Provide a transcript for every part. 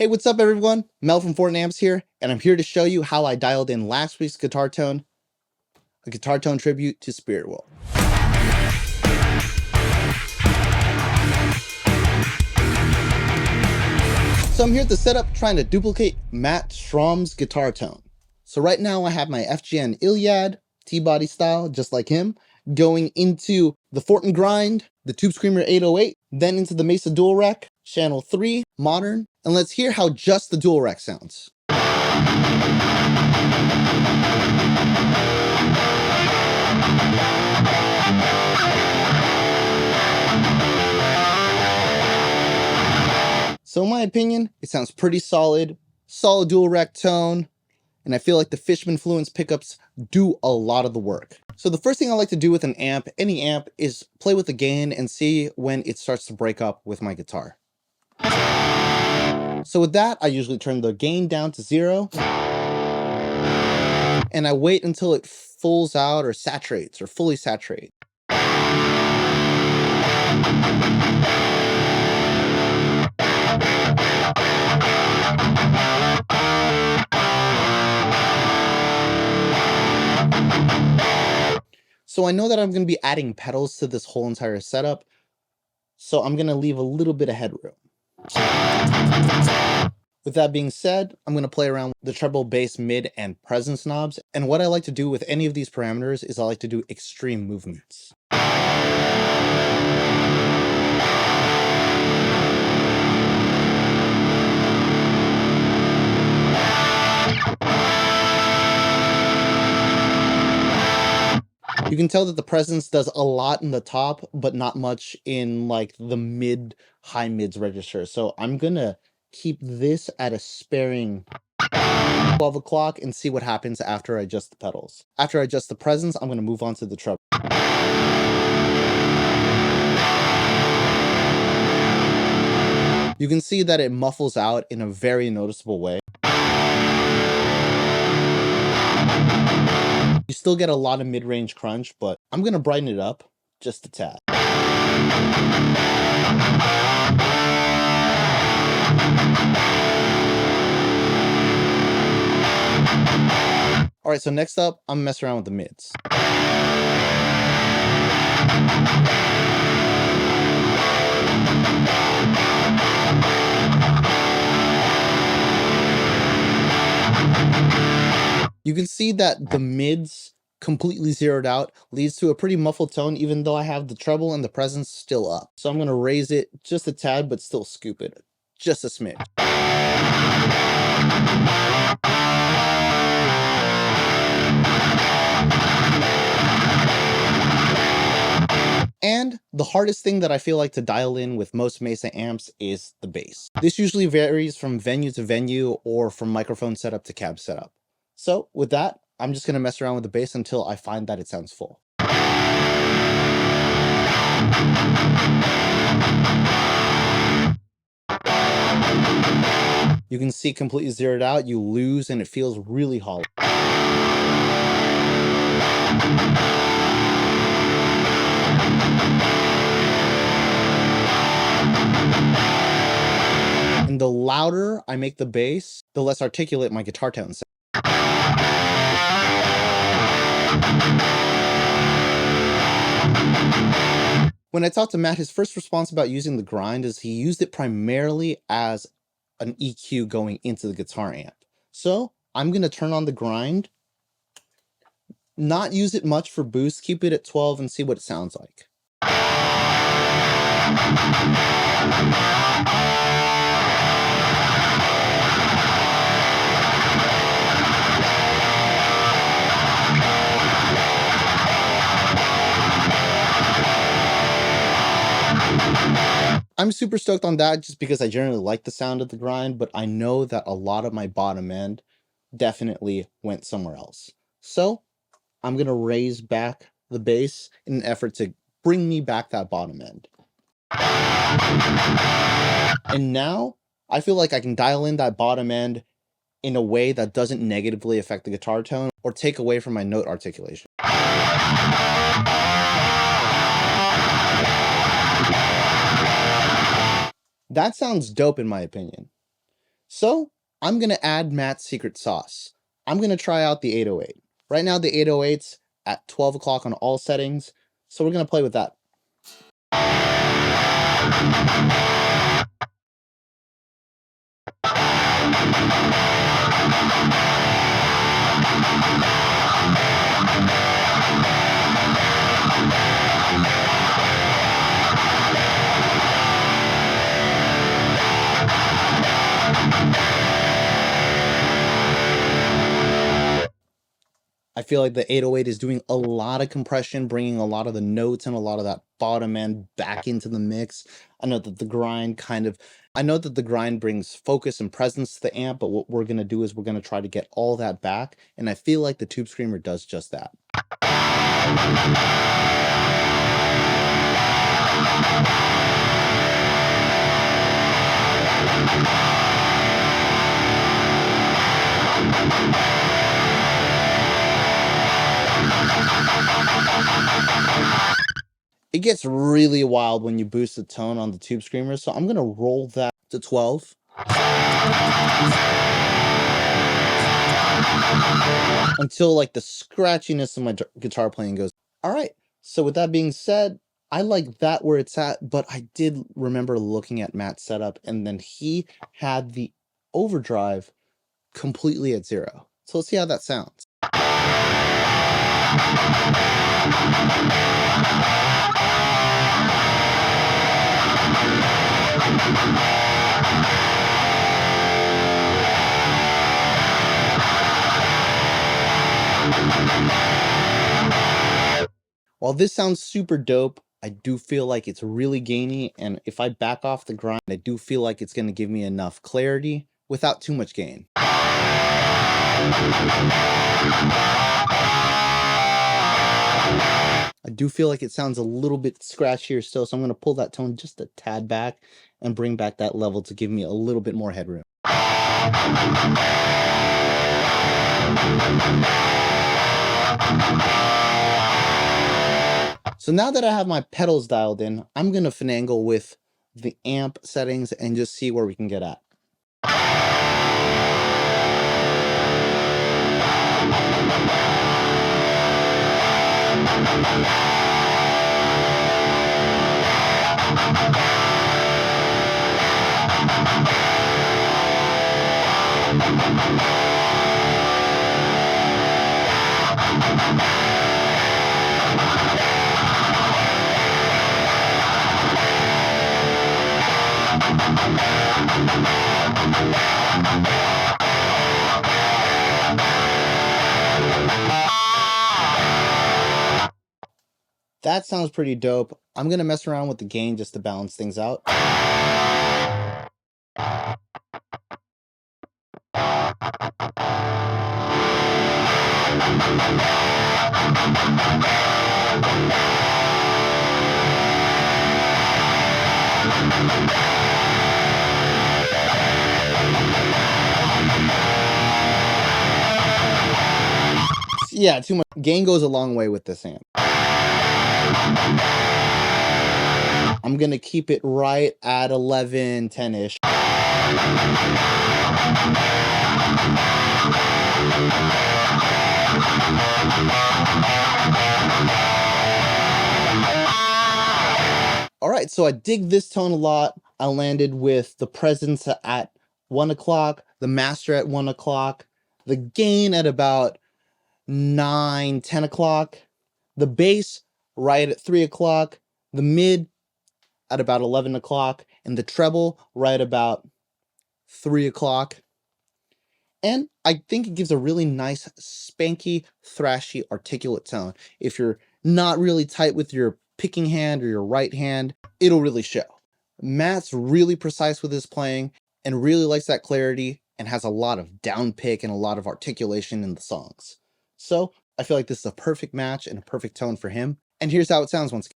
Hey, what's up everyone? Mel from FortinAmps here, and I'm here to show you how I dialed in last week's guitar tone, a guitar tone tribute to Spiritworld. So I'm here at the setup trying to duplicate Matt Schrum's guitar tone. So right now I have my FGN Iliad, T-body style, just like him, going into the Fortin Grind, the Tube Screamer 808, then into the Mesa Dual Rec, channel 3, modern, and let's hear how just the Dual Rec sounds. So in my opinion, it sounds pretty solid dual rec tone, and I feel like the Fishman Fluence pickups do a lot of the work. So the first thing I like to do with an amp, any amp, is play with the gain and see when it starts to break up with my guitar. So with that, I usually turn the gain down to 0, and I wait until it fulls out or saturates or fully saturates. So I know that I'm going to be adding pedals to this whole entire setup, so I'm going to leave a little bit of headroom. With that being said, I'm going to play around with the treble, bass, mid, and presence knobs, and what I like to do with any of these parameters is I like to do extreme movements. You can tell that the presence does a lot in the top, but not much in like the mid, high mids register. So I'm gonna keep this at a sparing 12 o'clock and see what happens after I adjust the pedals. After I adjust the presence, I'm gonna move on to the treble. You can see that it muffles out in a very noticeable way. You still get a lot of mid-range crunch, but I'm going to brighten it up just a tad. Alright, so next up, I'm gonna mess around with the mids. You can see that the mids completely zeroed out leads to a pretty muffled tone, even though I have the treble and the presence still up. So I'm going to raise it just a tad, but still scoop it just a smidge. And the hardest thing that I feel like to dial in with most Mesa amps is the bass. This usually varies from venue to venue or from microphone setup to cab setup. So with that, I'm just going to mess around with the bass until I find that it sounds full. You can see completely zeroed out, you lose, and it feels really hollow. And the louder I make the bass, the less articulate my guitar tone sounds. When I talked to Matt, his first response about using the grind is he used it primarily as an EQ going into the guitar amp. So I'm going to turn on the grind, not use it much for boost, keep it at 12 and see what it sounds like. I'm super stoked on that just because I generally like the sound of the grind, but I know that a lot of my bottom end definitely went somewhere else. So I'm going to raise back the bass in an effort to bring me back that bottom end. And now I feel like I can dial in that bottom end in a way that doesn't negatively affect the guitar tone or take away from my note articulation. That sounds dope in my opinion. So I'm going to add Matt's secret sauce. I'm going to try out the 808. Right now the 808's at 12 o'clock on all settings, so we're going to play with that. I feel like the 808 is doing a lot of compression, bringing a lot of the notes and a lot of that bottom end back into the mix. I know that the grind brings focus and presence to the amp, but what we're going to do is we're going to try to get all that back, and I feel like the Tube Screamer does just that. It gets really wild when you boost the tone on the Tube Screamer, so I'm going to roll that to 12. Until like the scratchiness of my guitar playing goes. All right, so with that being said, I like that where it's at, but I did remember looking at Matt's setup, and then he had the overdrive completely at 0. So let's see how that sounds. While this sounds super dope, I do feel like it's really gainy, and if I back off the grind, I do feel like it's going to give me enough clarity without too much gain. I do feel like it sounds a little bit scratchier still, so I'm going to pull that tone just a tad back and bring back that level to give me a little bit more headroom. So now that I have my pedals dialed in, I'm going to finagle with the amp settings and just see where we can get at. That sounds pretty dope. I'm going to mess around with the gain just to balance things out. Yeah, too much. Gain goes a long way with this amp. I'm going to keep it right at 11, 10-ish. All right, so I dig this tone a lot. I landed with the presence at 1 o'clock, the master at 1 o'clock, the gain at about 9, 10 o'clock, the bass right at 3 o'clock, the mid at about 11 o'clock, and the treble right about 3 o'clock. And I think it gives a really nice, spanky, thrashy, articulate tone. If you're not really tight with your picking hand or your right hand, it'll really show. Matt's really precise with his playing and really likes that clarity and has a lot of down pick and a lot of articulation in the songs. So I feel like this is a perfect match and a perfect tone for him. And here's how it sounds once again.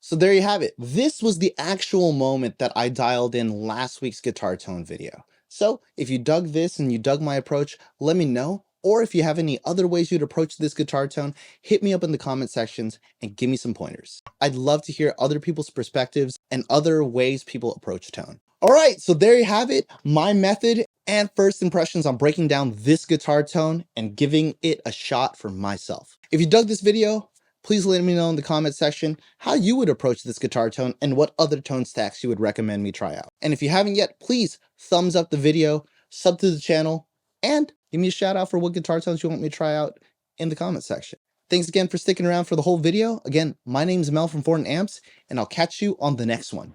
So there you have it. This was the actual moment that I dialed in last week's guitar tone video. So if you dug this and you dug my approach, let me know. or if you have any other ways you'd approach this guitar tone, hit me up in the comment sections and give me some pointers. I'd love to hear other people's perspectives and other ways people approach tone. All right, so there you have it, my method and first impressions on breaking down this guitar tone and giving it a shot for myself. If you dug this video, please let me know in the comment section how you would approach this guitar tone and what other tone stacks you would recommend me try out. And if you haven't yet, please thumbs up the video, sub to the channel, and give me a shout out for what guitar tones you want me to try out in the comment section. Thanks again for sticking around for the whole video. Again, my name's Mel from FortinAmps, and I'll catch you on the next one.